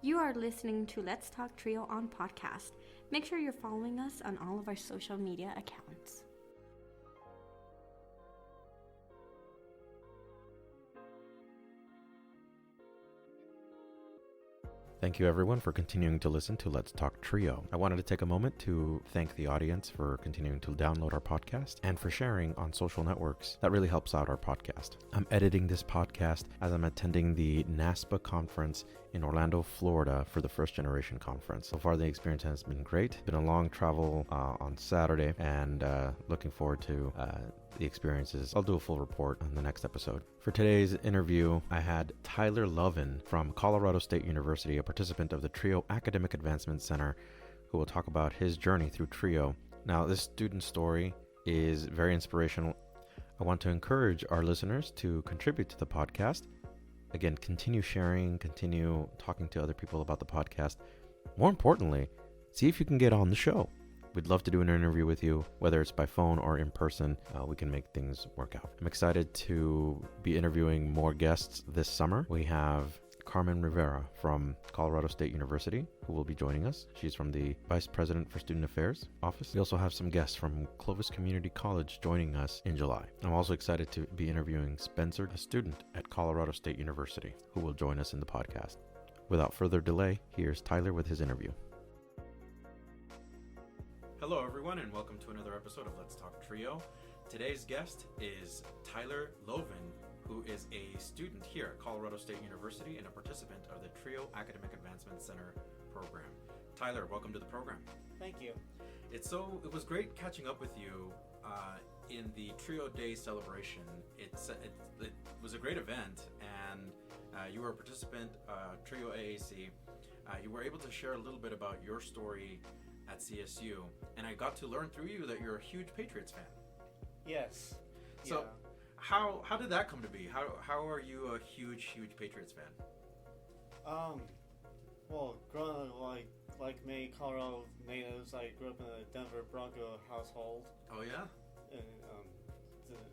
You are listening to Let's Talk Trio on podcast. Make sure you're following us on all of our social media accounts. Thank you everyone for continuing to listen to Let's Talk Trio. I wanted to take a moment to thank the audience for continuing to download our podcast and for sharing on social networks. That really helps out our podcast. I'm editing this podcast as I'm attending the NASPA conference in Orlando, Florida for the First Generation Conference. So far the experience has been great. It's been a long travel on Saturday and looking forward to the experiences. I'll do a full report on the next episode. For today's interview, I had Tyler Loven from Colorado State University, a participant of the TRIO Academic Advancement Center, who will talk about his journey through TRIO. Now, this student story is very inspirational. I want to encourage our listeners to contribute to the podcast. Again, continue sharing, continue talking to other people about the podcast. More importantly, see if you can get on the show. We'd love to do an interview with you, whether it's by phone or in person. We can make things work out. I'm excited to be interviewing more guests this summer. We have Carmen Rivera from Colorado State University, who will be joining us. She's from the Vice President for Student Affairs office. We also have some guests from Clovis Community College joining us in July. I'm also excited to be interviewing Spencer, a student at Colorado State University, who will join us in the podcast. Without further delay, here's Tyler with his interview. Hello everyone and welcome to another episode of Let's Talk Trio. Today's guest is Tyler Loven, who is a student here at Colorado State University and a participant of the TRIO Academic Advancement Center program. Tyler, welcome to the program. Thank you. It was great catching up with you in the TRIO Day celebration. It was a great event, and you were a participant, TRIO AAC. You were able to share a little bit about your story at CSU, and I got to learn through you that you're a huge Patriots fan. Yes. So, yeah. How did that come to be? How are you a huge Patriots fan? Well, growing up like me, Colorado natives, I grew up in a Denver Bronco household. Oh yeah. And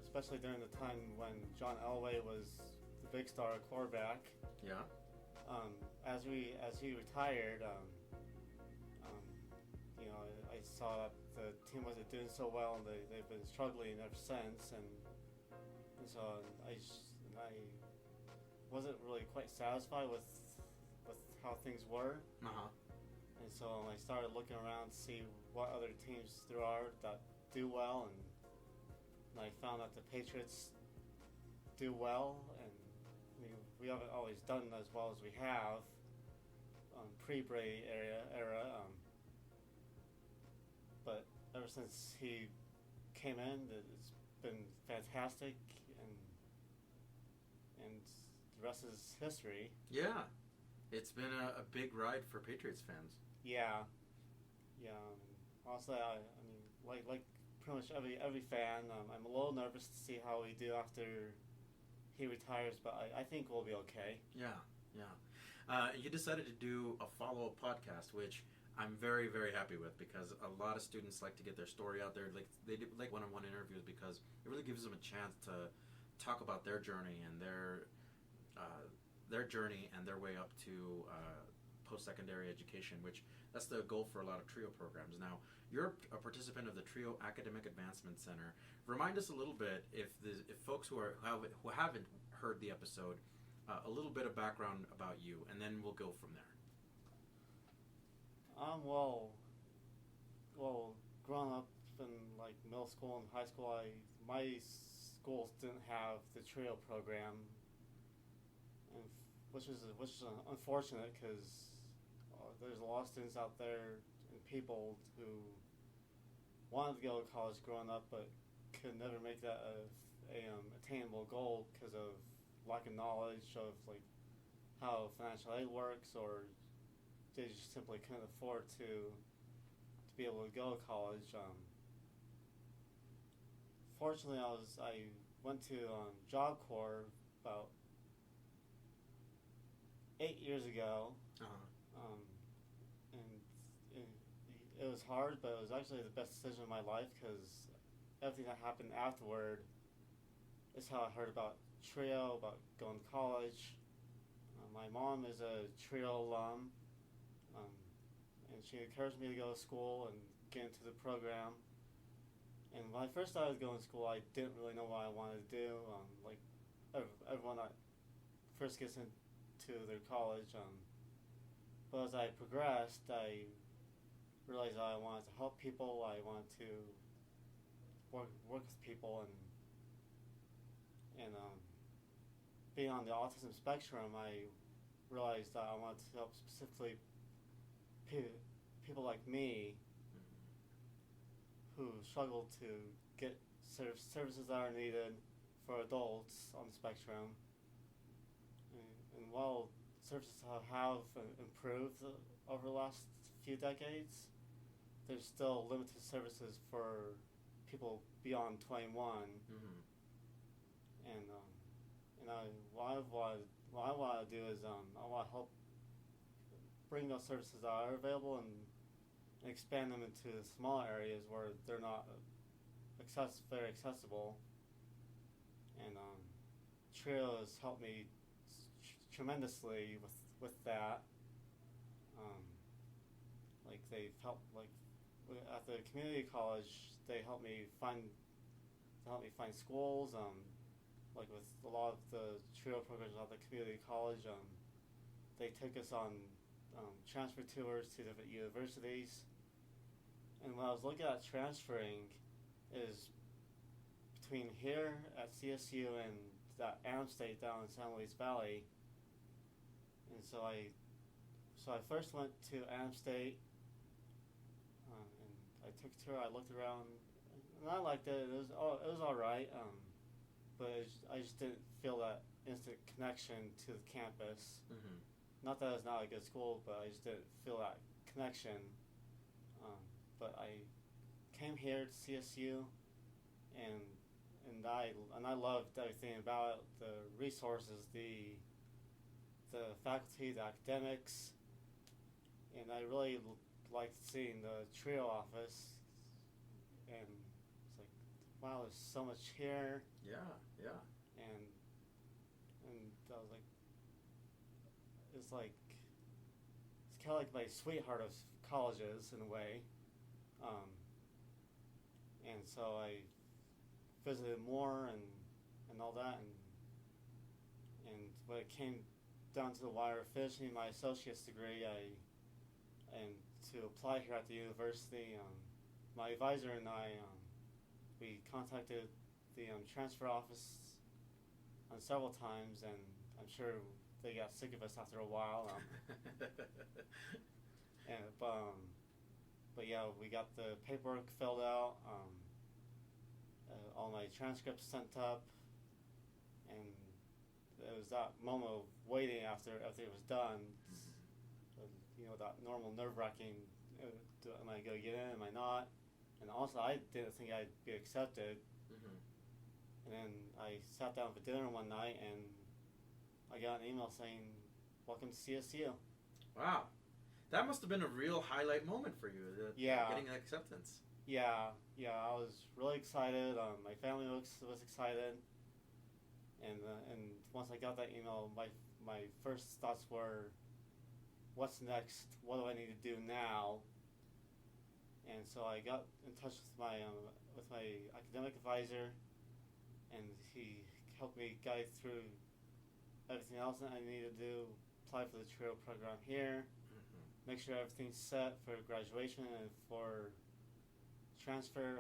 especially during the time when John Elway was the big star quarterback. Yeah. As he retired, I saw that the team wasn't doing so well, and they've been struggling ever since, and so I wasn't really quite satisfied with how things were. And so I started looking around to see what other teams there are that do well, and I found that the Patriots do well, and we haven't always done as well as we have pre-Brady era. But ever since he came in, it's been fantastic, and the rest is history. Yeah, it's been a big ride for Patriots fans. Yeah. Honestly, I mean, like pretty much every fan, I'm a little nervous to see how we do after he retires, but I think we'll be okay. Yeah. You decided to do a follow-up podcast, which I'm very, very happy with, because a lot of students like to get their story out there. Like they do like one-on-one interviews because it really gives them a chance to talk about their journey and their way up to post-secondary education, which that's the goal for a lot of TRIO programs. Now, you're a participant of the TRIO Academic Advancement Center. Remind us a little bit, if folks who haven't heard the episode, a little bit of background about you, and then we'll go from there. Well, growing up in like middle school and high school, my schools didn't have the TRIO program, and which is unfortunate, because there's a lot of students out there and people who wanted to go to college growing up, but could never make that a attainable goal because of lack of knowledge of like how financial aid works, or they just simply couldn't afford to be able to go to college. Fortunately, I went to Job Corps about 8 years ago, and it was hard, but it was actually the best decision of my life, because everything that happened afterward is how I heard about TRIO, about going to college. My mom is a trio alum, and she encouraged me to go to school and get into the program. And when I first started going to school, I didn't really know what I wanted to do. Like everyone that first gets into their college. But as I progressed, I realized that I wanted to help people. I wanted to work with people, and being on the autism spectrum, I realized that I wanted to help specifically people like me who struggle to get services that are needed for adults on the spectrum. And while services have improved over the last few decades, there's still limited services for people beyond 21. And what I want to do is I want to help bring those services that are available and expand them into smaller areas where they're not very accessible. And Trio has helped me tremendously with that. Like they've helped, like at the community college, they helped me find schools. Like with a lot of the Trio programs at the community college, they took us on transfer tours to different universities. And when I was looking at transferring, is between here at CSU and that Am State down in San Luis Valley. And so I first went to Am State, and I took a tour. I looked around, and I liked it. It was all right, but I just didn't feel that instant connection to the campus. Not that it's not a good school, but I just didn't feel that connection. But I came here to CSU, and I loved everything about it, the resources, the faculty, the academics, and I really liked seeing the Trio office. And it's like, wow, there's so much here. Yeah. And I was like, it's kind of like my sweetheart of colleges in a way. And so I visited more and all that, and when it came down to the wire of finishing my associate's degree, and to apply here at the university, my advisor and I, we contacted the transfer office several times, and I'm sure they got sick of us after a while. But yeah, we got the paperwork filled out, all my transcripts sent up, and it was that moment of waiting after everything was done. That normal nerve-wracking, am I going to get in, am I not? And also, I didn't think I'd be accepted. And then I sat down for dinner one night, and I got an email saying, "Welcome to CSU." Wow. That must have been a real highlight moment for you, getting an acceptance. Yeah, I was really excited. My family was excited. And once I got that email, my first thoughts were, what's next? What do I need to do now? And so I got in touch with my academic advisor, and he helped me guide through everything else that I needed to do. Apply for the Trio program here, make sure everything's set for graduation and for transfer,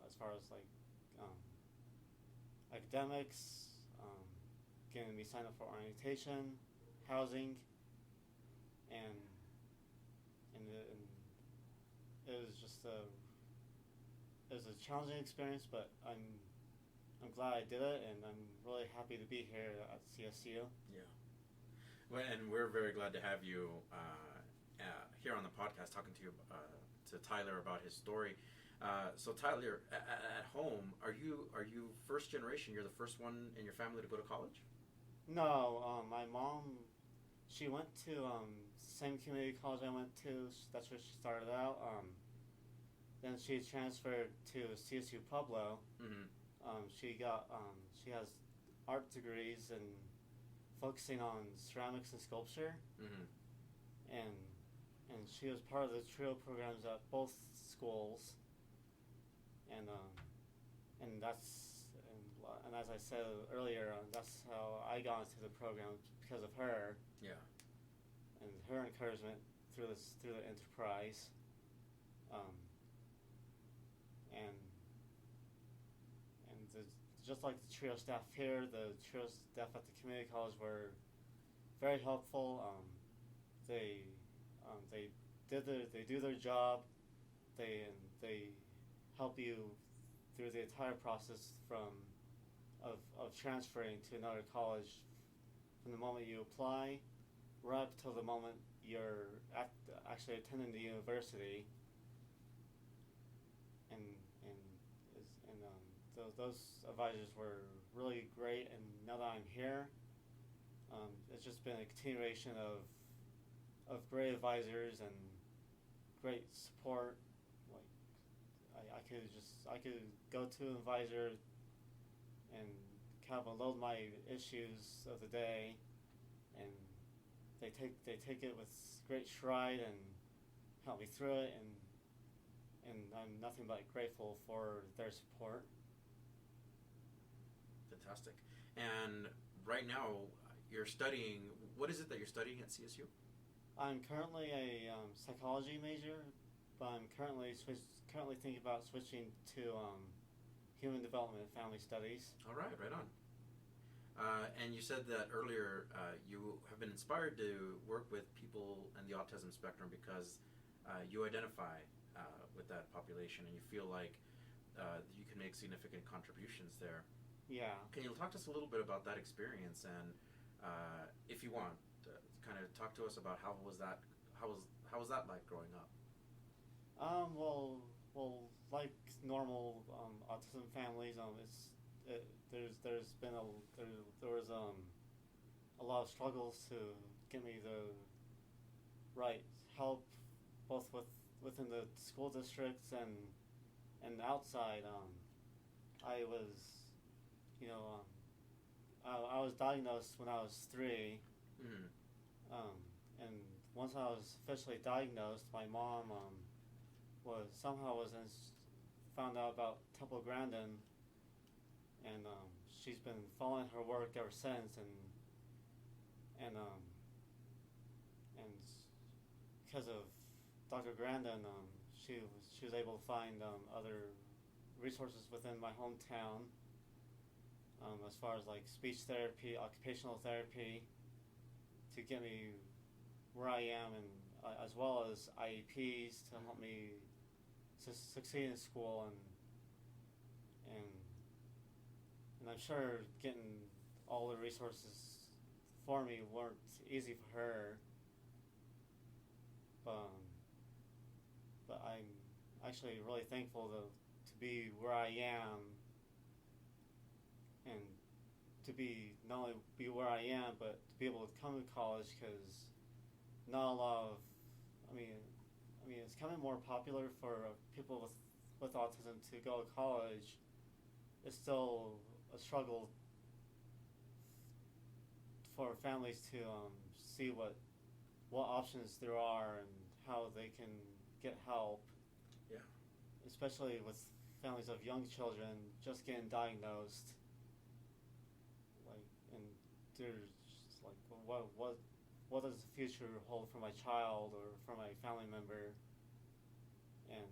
as far as academics, getting me signed up for orientation, housing, and it was just it was a challenging experience, but I'm glad I did it, and I'm really happy to be here at CSU. Yeah. Well, and we're very glad to have you here on the podcast talking to you to Tyler about his story. So Tyler, at home, are you first generation? You're the first one in your family to go to college? No, my mom, she went to same community college I went to. That's where she started out. Then she transferred to CSU Pueblo. She has art degrees and focusing on ceramics and sculpture, Mm-hmm. and she was part of the trio programs at both schools, and and as I said earlier, that's how I got into the program because of her. Yeah. And her encouragement through the enterprise, um, and just like the trio staff here, the trio staff at the community college were very helpful. They do their job. They help you through the entire process of transferring to another college from the moment you apply right up till the moment you're actually attending the university. And those advisors were really great. And now that I'm here, it's just been a continuation of great advisors and great support. Like I could go to an advisor and kind of unload my issues of the day, and they take it with great stride and help me through it, and I'm nothing but grateful for their support. Fantastic. And right now, you're studying. What is it that you're studying at CSU? I'm currently a psychology major, but I'm currently thinking about switching to human development and family studies. All right, right on. And you said that earlier you have been inspired to work with people in the autism spectrum because you identify with that population and you feel like you can make significant contributions there. Yeah. Can you talk to us a little bit about that experience and, if you want, kind of talk to us about how was that like growing up? Well, like normal autism families, there was a lot of struggles to get me the right help, both within the school districts and outside. I was, I was diagnosed when I was 3. Mm-hmm. And once I was officially diagnosed, my mom found out about Temple Grandin, and she's been following her work ever since, and because of Dr. Grandin, she was able to find other resources within my hometown, as far as like speech therapy, occupational therapy, to get me where I am, and as well as IEPs to help me succeed in school, and I'm sure getting all the resources for me weren't easy for her, but I'm actually really thankful to be where I am, and to be not only be where I am, but to be able to come to college, because not a lot of, I mean, it's becoming more popular for people with autism to go to college. It's still a struggle for families to see what options there are and how they can get help. Yeah. Especially with families of young children just getting diagnosed. And there's just like, what does the future hold for my child or for my family member? And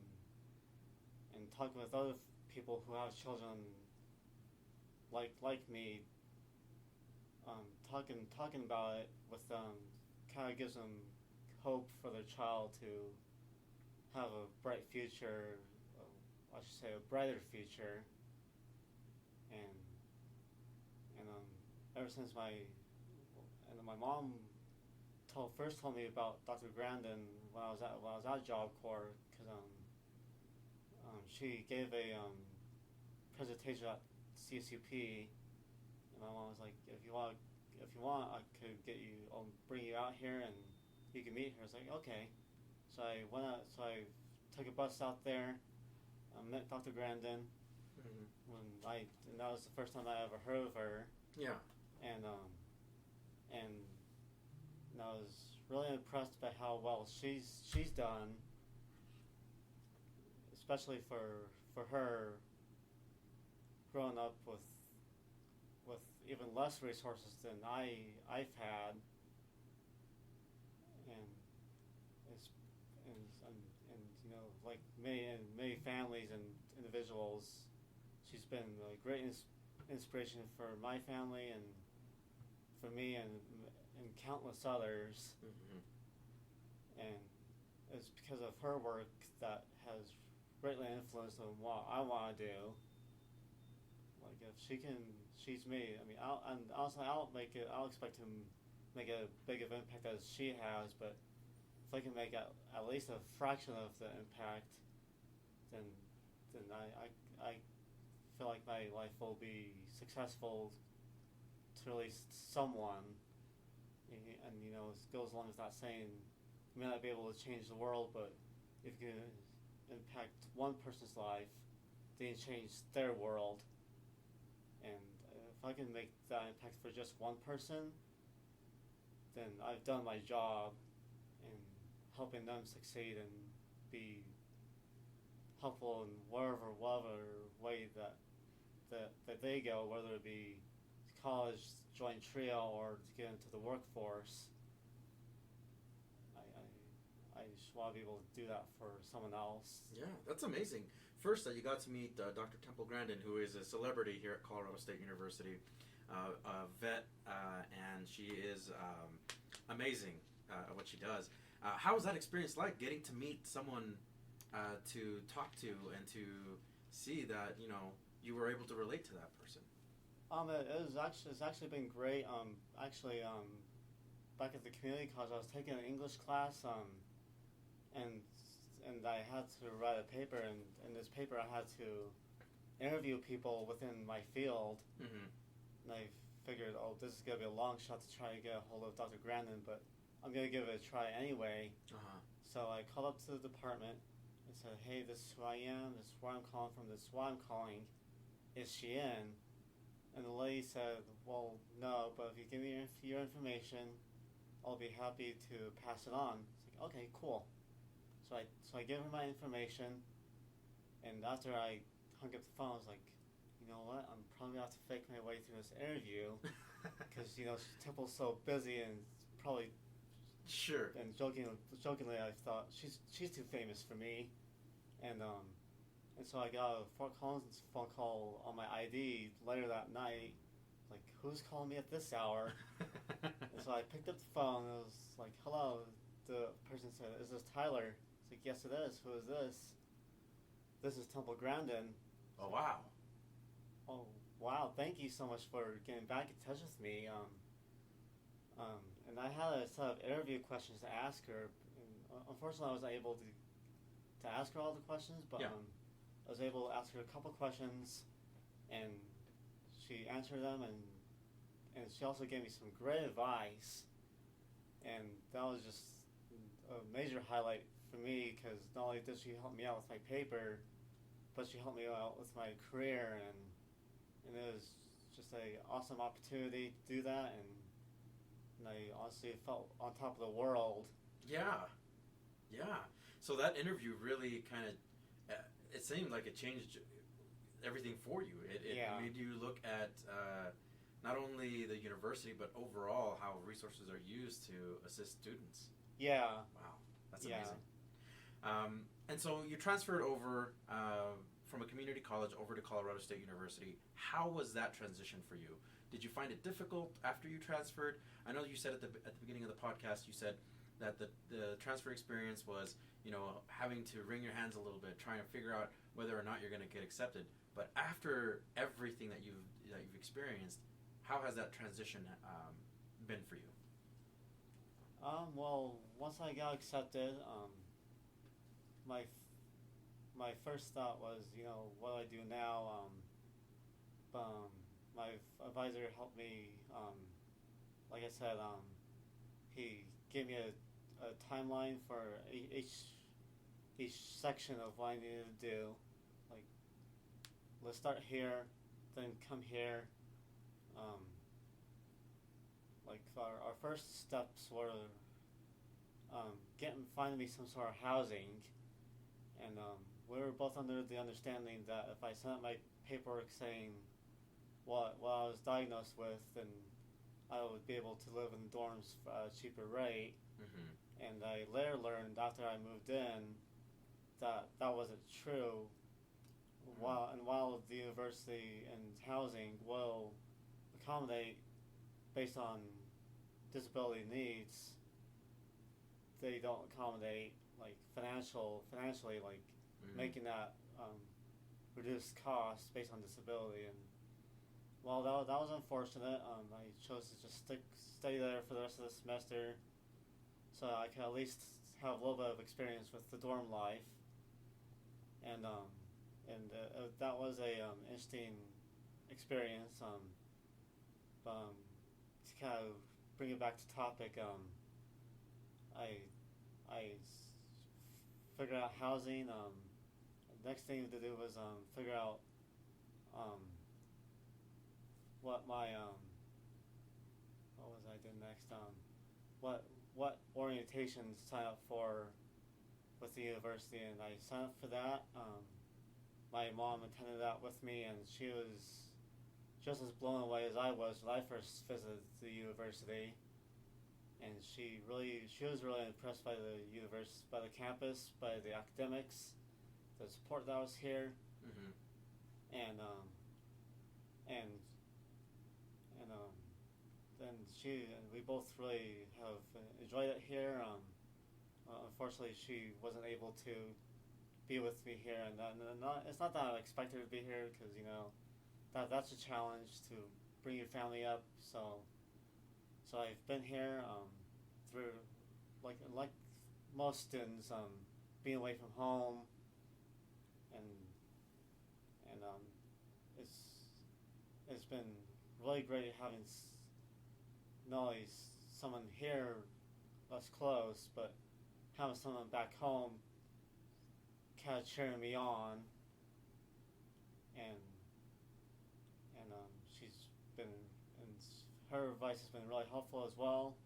talking with other people who have children like me, talking about it with them kind of gives them hope for their child to have a bright future. I should say a brighter future. And ever since my mom first told me about Dr. Grandin when I was at Job Corps, because she gave a presentation at CSUP, and my mom was like, if you want, I could I'll bring you out here and you can meet her. I was like, okay. So I went out. So I took a bus out there, met Dr. Grandin, Mm-hmm. and that was the first time I ever heard of her. Yeah. And and I was really impressed by how well she's done, especially for her growing up with even less resources than I've had, and it's and you know, like many families and individuals, she's been a great inspiration for my family and for me and countless others. And it's because of her work that has greatly influenced on what I want to do. Like if she's me. I mean, I'll expect to make a big of impact as she has. But if I can make at least a fraction of the impact, then I feel like my life will be successful to at least someone. And you know, it goes along with that saying, you may not be able to change the world, but if you can impact one person's life, then you change their world. And if I can make that impact for just one person, then I've done my job in helping them succeed and be helpful in whatever way that they go, whether it be college, join TRIO, or to get into the workforce. I just want to be able to do that for someone else. Yeah, that's amazing. First, you got to meet Dr. Temple Grandin, who is a celebrity here at Colorado State University, a vet, and she is amazing at what she does. How was that experience like, getting to meet someone to talk to and to see that, you know, you were able to relate to that person? It's actually been great. Back at the community college, I was taking an English class, and I had to write a paper, and in this paper I had to interview people within my field. And I figured, oh, this is going to be a long shot to try to get a hold of Dr. Grandin, but I'm going to give it a try anyway. So I called up to the department and said, hey, this is who I am, this is where I'm calling from, this is why I'm calling. Is she in? And the lady said, well, no, but if you give me your information, I'll be happy to pass it on. It's like, okay, cool. So I gave her my information, and after I hung up the phone, I was like, you know what, I'm probably going to have to fake my way through this interview, because, you know, Temple's so busy, and probably... Sure. And jokingly, I thought, she's too famous for me, and so I got a Fort Collins phone call on my ID later that night, like, who's calling me at this hour? And so I picked up the phone, and it was like, hello. The person said, is this Tyler? It's like, yes, it is. Who is this? This is Temple Grandin. Oh, wow. Oh, wow. Thank you so much for getting back in touch with me. And I had a set of interview questions to ask her. And unfortunately, I wasn't able to ask her all the questions, but yeah. I was able to ask her a couple questions, and she answered them, and she also gave me some great advice. And that was just a major highlight for me, because not only did she help me out with my paper, but she helped me out with my career, and it was just an awesome opportunity to do that, and I honestly felt on top of the world. Yeah. So that interview really kind of, it seemed like it changed everything for you. It made you look at not only the university, but overall how resources are used to assist students. Yeah. Wow, that's amazing. And so you transferred over from a community college over to Colorado State University. How was that transition for you? Did you find it difficult after you transferred? I know you said at the beginning of the podcast, you said that the transfer experience was, you know, having to wring your hands a little bit, trying to figure out whether or not you're going to get accepted. But after everything that you've experienced, how has that transition been for you? Well, once I got accepted, my first thought was, you know, what do I do now? My advisor helped me. Like I said, he gave me a timeline for each section of what I needed to do. Like, let's start here, then come here. like our first steps were finding me some sort of housing, and we were both under the understanding that if I sent my paperwork saying what I was diagnosed with, then I would be able to live in dorms for a cheaper rate. Mm-hmm. And I later learned after I moved in that wasn't true. Mm-hmm. While the university and housing will accommodate based on disability needs, they don't accommodate like financially like Mm-hmm. making that reduced cost based on disability. And well, that was unfortunate. I chose to just stay there for the rest of the semester, so I could at least have a little bit of experience with the dorm life. And that was a interesting experience. To kind of bring it back to topic, I figured out housing. The next thing to do was figure out what my what was I doing next? What orientations to sign up for with the university, and I signed up for that. My mom attended that with me, and she was just as blown away as I was when I first visited the university. And she was really impressed by the campus, by the academics, the support that was here, Mm-hmm. and and then we both really have enjoyed it here. Unfortunately, she wasn't able to be with me here, and it's not that I expected her to be here, because that's a challenge to bring your family up. So I've been here through like most students, being away from home, and it's been really great having not only someone here that's close, but having someone back home kind of cheering me on, and she's been, and her advice has been really helpful as well.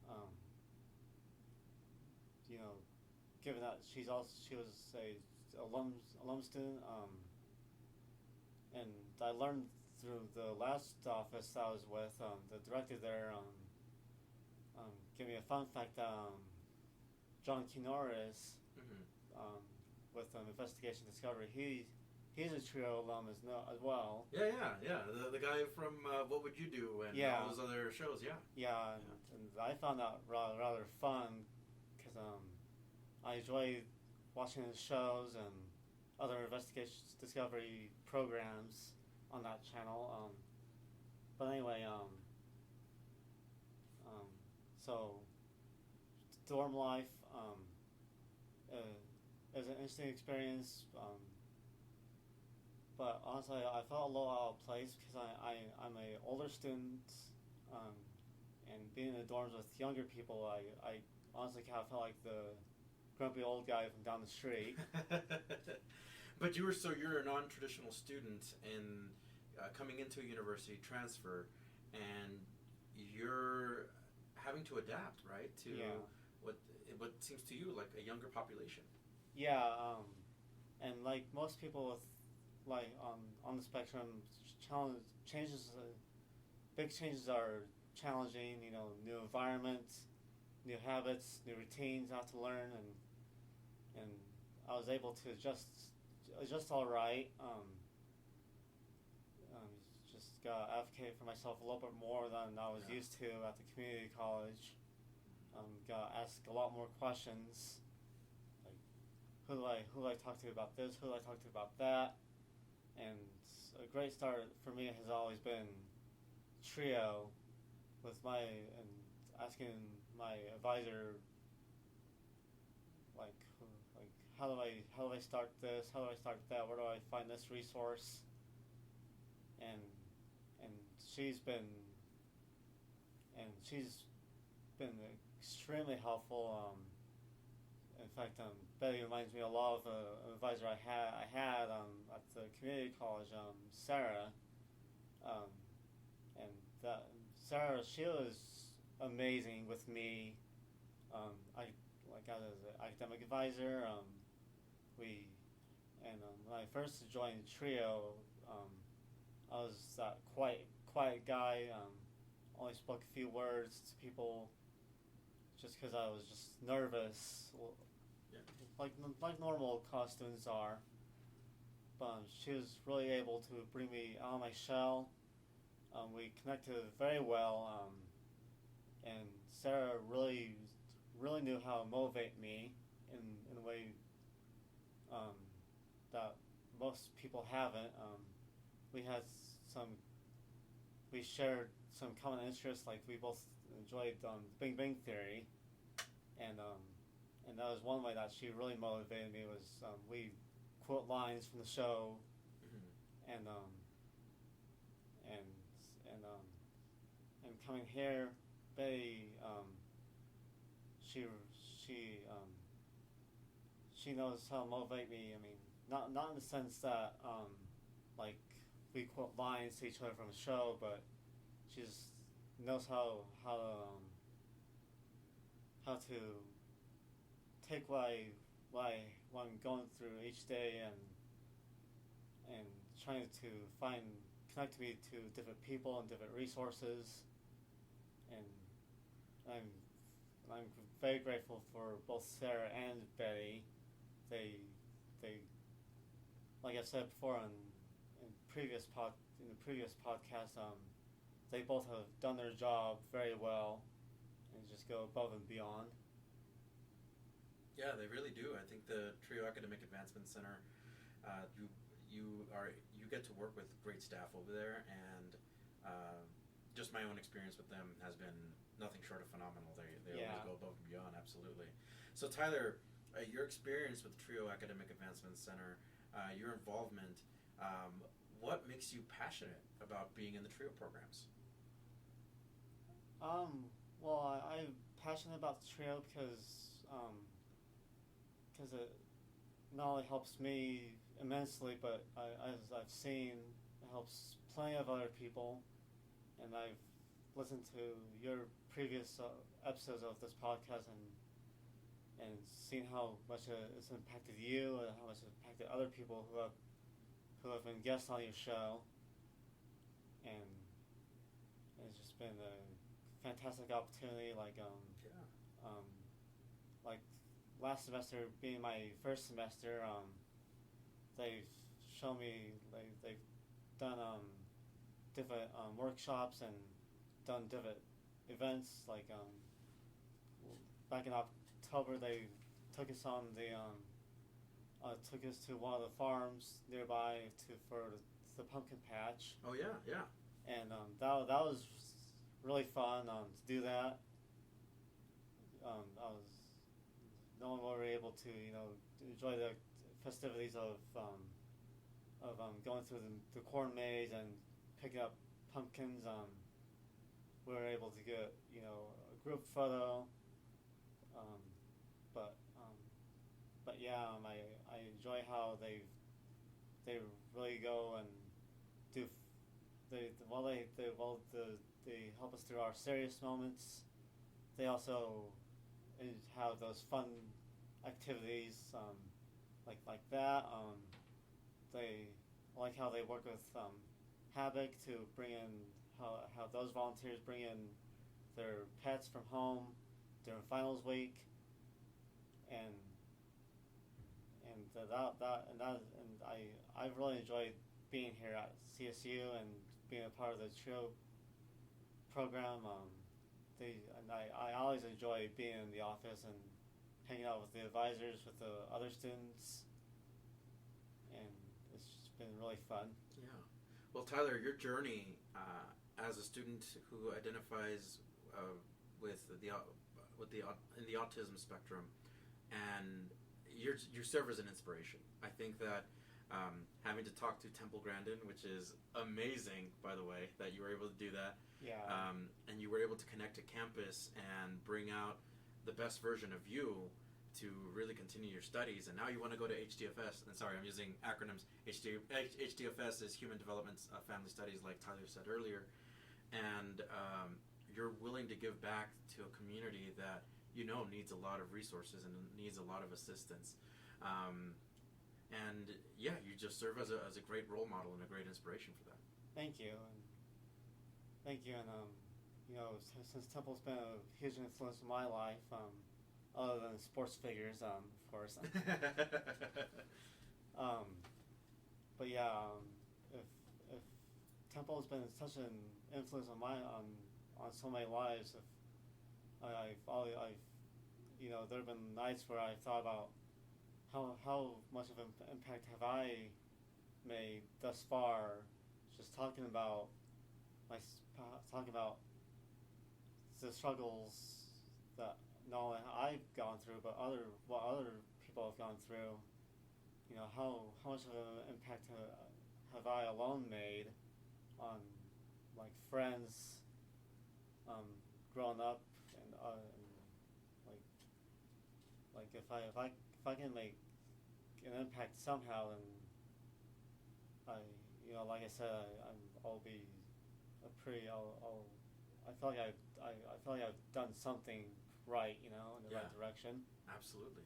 Um, Given that she was a alum student, and I learned through the last office I was with, the director there gave me a fun fact. John Kinoris, Mm-hmm. with Investigation Discovery, he's a TRIO alum as well. Yeah. The guy from What Would You Do and Yeah. all those other shows. Yeah. Yeah, and I found that rather fun, because I enjoy watching his shows and other Investigation Discovery programs on that channel. But anyway, so dorm life is an interesting experience. But honestly, I felt a little out of place, because I'm an older student, and being in the dorms with younger people, I honestly kind of felt like the grumpy old guy from down the street. But you're a non-traditional student in coming into a university transfer, and you're having to adapt, right, to what seems to you like a younger population. Yeah, and like most people with like on the spectrum, big changes are challenging. New environments, new habits, new routines I have to learn, and I was able to adjust all right. Just got to advocate for myself a little bit more than I was used to at the community college. Got to ask a lot more questions. Like, who do I talk to about this? Who do I talk to about that? And a great start for me has always been TRIO, and asking my advisor, like how do I start this? How do I start that? Where do I find this resource? And she's been extremely helpful. In fact, Betty reminds me a lot of an advisor I had at the community college, Sarah, and that Sarah, she was amazing with me. I got as an academic advisor. We and when I first joined Trio, I was that quiet guy. Only spoke a few words to people, just because I was just nervous, Yeah. like normal college students are. But she was really able to bring me out of my shell. We connected very well, and Sarah really knew how to motivate me in a way that most people haven't. We had we shared some common interests, like we both enjoyed Big Bang Theory, and that was one way that she really motivated me. Was we quote lines from the show, Mm-hmm. and and and and coming here, Betty, she she knows how to motivate me. I mean, not in the sense that like we quote lines to each other from the show, but she just knows how to take what I'm going through each day, and trying to connect me to different people and different resources, and I'm very grateful for both Sarah and Betty. They like I said before in the previous podcast, they both have done their job very well and just go above and beyond. Yeah, they really do. I think the Trio Academic Advancement Center, you get to work with great staff over there, and just my own experience with them has been nothing short of phenomenal. They Yeah. always go above and beyond, absolutely. So Tyler, your experience with the Trio Academic Advancement Center, your involvement, what makes you passionate about being in the Trio programs? Well, I'm passionate about the Trio because it not only helps me immensely, but as I've seen, it helps plenty of other people, and I've listened to your previous episodes of this podcast and seen how much it's impacted you and how much it's impacted other people who have been guests on your show, and it's just been a fantastic opportunity. Like last semester being my first semester, they've shown me they've done different workshops and done different events. Back in October, they took us on took us to one of the farms nearby for the pumpkin patch. Oh yeah, yeah. And that was really fun to do that. No one were able to enjoy the festivities of going through the corn maze and picking up pumpkins. We were able to get a group photo. But yeah, I enjoy how they really go and do. They help us through our serious moments. They also have those fun activities like that. I like how they work with Havoc to bring in how those volunteers bring in their pets from home during finals week, and I really enjoyed being here at CSU and being a part of the Trio program. I always enjoy being in the office and hanging out with the advisors, with the other students, and it's just been really fun. Yeah. Well, Tyler, your journey as a student who identifies in the autism spectrum, and you serve as an inspiration. I think that having to talk to Temple Grandin, which is amazing, by the way, that you were able to do that. Yeah. And you were able to connect to campus and bring out the best version of you to really continue your studies. And now you want to go to HDFS. And sorry, I'm using acronyms. HDFS is Human Development Family Studies, like Tyler said earlier. and you're willing to give back to a community that needs a lot of resources and needs a lot of assistance. And yeah, you just serve as a great role model and a great inspiration for that. Thank you. And since Temple's been a huge influence in my life, other than sports figures, of course. But yeah, if Temple has been such an influence on so many lives, there have been nights where I thought about how much of an impact have I made thus far, just talking about the struggles that not only I've gone through, but what other people have gone through. How much of an impact have I alone made on friends growing up, and if I can make an impact somehow, then I like I said, I'll be I feel like I've done something right, in the right direction. Absolutely.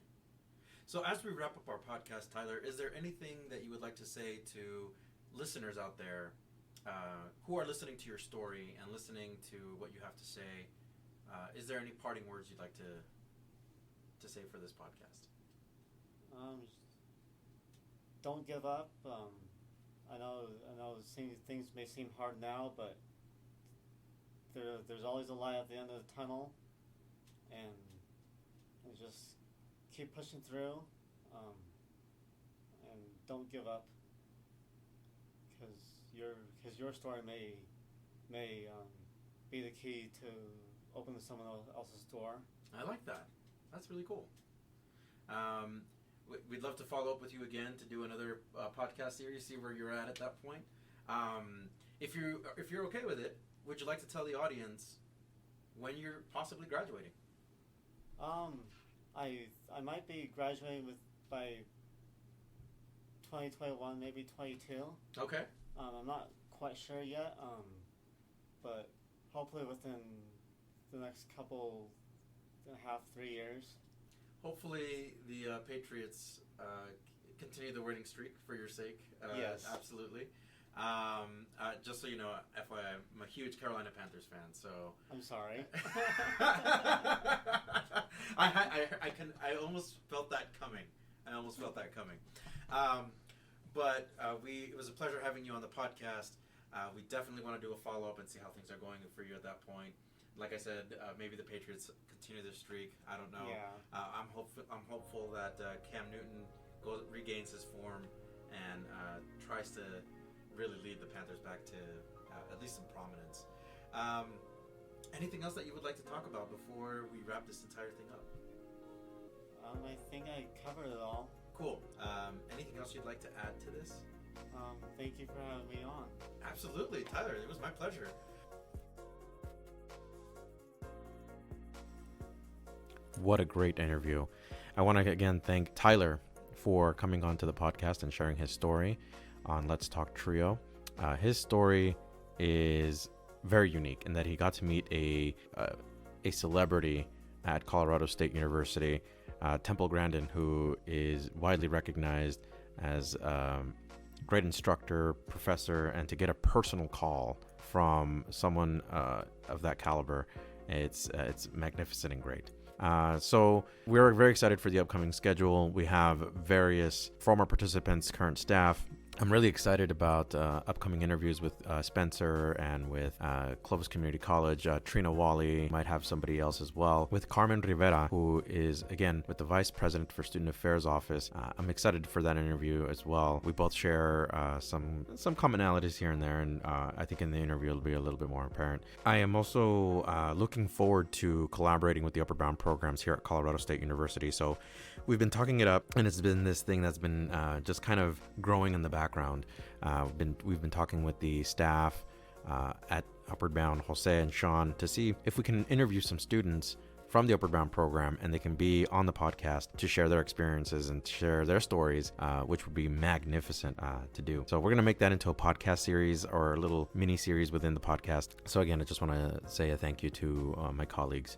So as we wrap up our podcast, Tyler, is there anything that you would like to say to listeners out there who are listening to your story and listening to what you have to say? Is there any parting words you'd like to say for this podcast? Don't give up. I know things may seem hard now, but there's always a light at the end of the tunnel, and just keep pushing through, and don't give up, because your story may be the key to open someone else's door. I like that. That's really cool. We'd love to follow up with you again to do another podcast series, see where you're at that point. If you're okay with it, would you like to tell the audience when you're possibly graduating? I might be graduating by 2021, maybe 22. Okay. I'm not quite sure yet, but hopefully within the next couple and a half, 3 years. Hopefully the Patriots continue the winning streak for your sake. Yes. Absolutely. Just so you know, FYI, I'm a huge Carolina Panthers fan, so... I'm sorry. I almost felt that coming. But it was a pleasure having you on the podcast. We definitely want to do a follow-up and see how things are going for you at that point. Like I said, maybe the Patriots continue their streak. I don't know. Yeah. I'm hopeful that Cam Newton regains his form and tries to really lead the Panthers back to at least some prominence. Anything else that you would like to talk about before we wrap this entire thing up? I think I covered it all. Cool. Anything else you'd like to add to this? Thank you for having me on. Absolutely, Tyler. It was my pleasure. What a great interview. I want to again thank Tyler for coming on to the podcast and sharing his story on Let's Talk Trio. His story is very unique in that he got to meet a celebrity at Colorado State University, Temple Grandin, who is widely recognized as a great instructor, professor, and to get a personal call from someone of that caliber, it's magnificent and great. So we're very excited for the upcoming schedule. We have various former participants, current staff. I'm really excited about upcoming interviews with Spencer and with Clovis Community College. Trina Wally might have somebody else as well. With Carmen Rivera, who is, again, with the Vice President for Student Affairs Office. I'm excited for that interview as well. We both share some commonalities here and there, and I think in the interview it'll be a little bit more apparent. I am also looking forward to collaborating with the Upward Bound programs here at Colorado State University. So we've been talking it up, and it's been this thing that's been just kind of growing in the background. We've been talking with the staff at Upward Bound, Jose and Sean, to see if we can interview some students from the Upward Bound program, and they can be on the podcast to share their experiences and share their stories, which would be magnificent to do. So we're going to make that into a podcast series or a little mini series within the podcast. So again, I just want to say a thank you to my colleagues,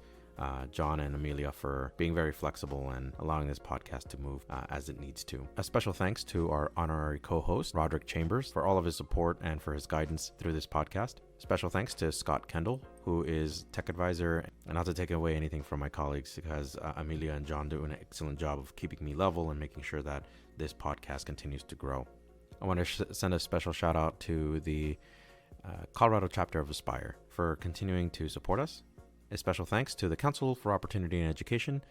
John and Amelia, for being very flexible and allowing this podcast to move as it needs to. A special thanks to our honorary co-host, Roderick Chambers, for all of his support and for his guidance through this podcast. Special thanks to Scott Kendall, who is tech advisor, and not to take away anything from my colleagues, because Amelia and John do an excellent job of keeping me level and making sure that this podcast continues to grow. I want to send a special shout out to the Colorado chapter of Aspire for continuing to support us. A special thanks to the Council for Opportunity and Education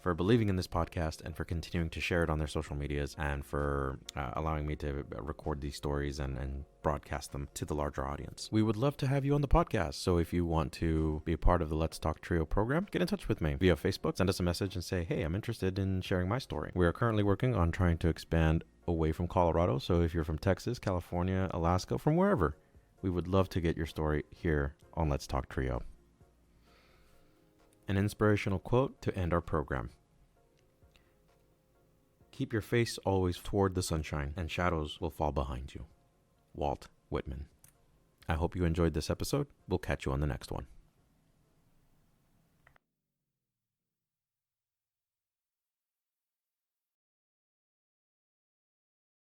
for believing in this podcast and for continuing to share it on their social medias, and for allowing me to record these stories and broadcast them to the larger audience. We would love to have you on the podcast, so if you want to be a part of the Let's Talk Trio program, get in touch with me via Facebook, send us a message and say, hey, I'm interested in sharing my story. We are currently working on trying to expand away from Colorado, so if you're from Texas, California, Alaska, from wherever, we would love to get your story here on Let's Talk Trio. An inspirational quote to end our program. Keep your face always toward the sunshine, and shadows will fall behind you. Walt Whitman. I hope you enjoyed this episode. We'll catch you on the next one.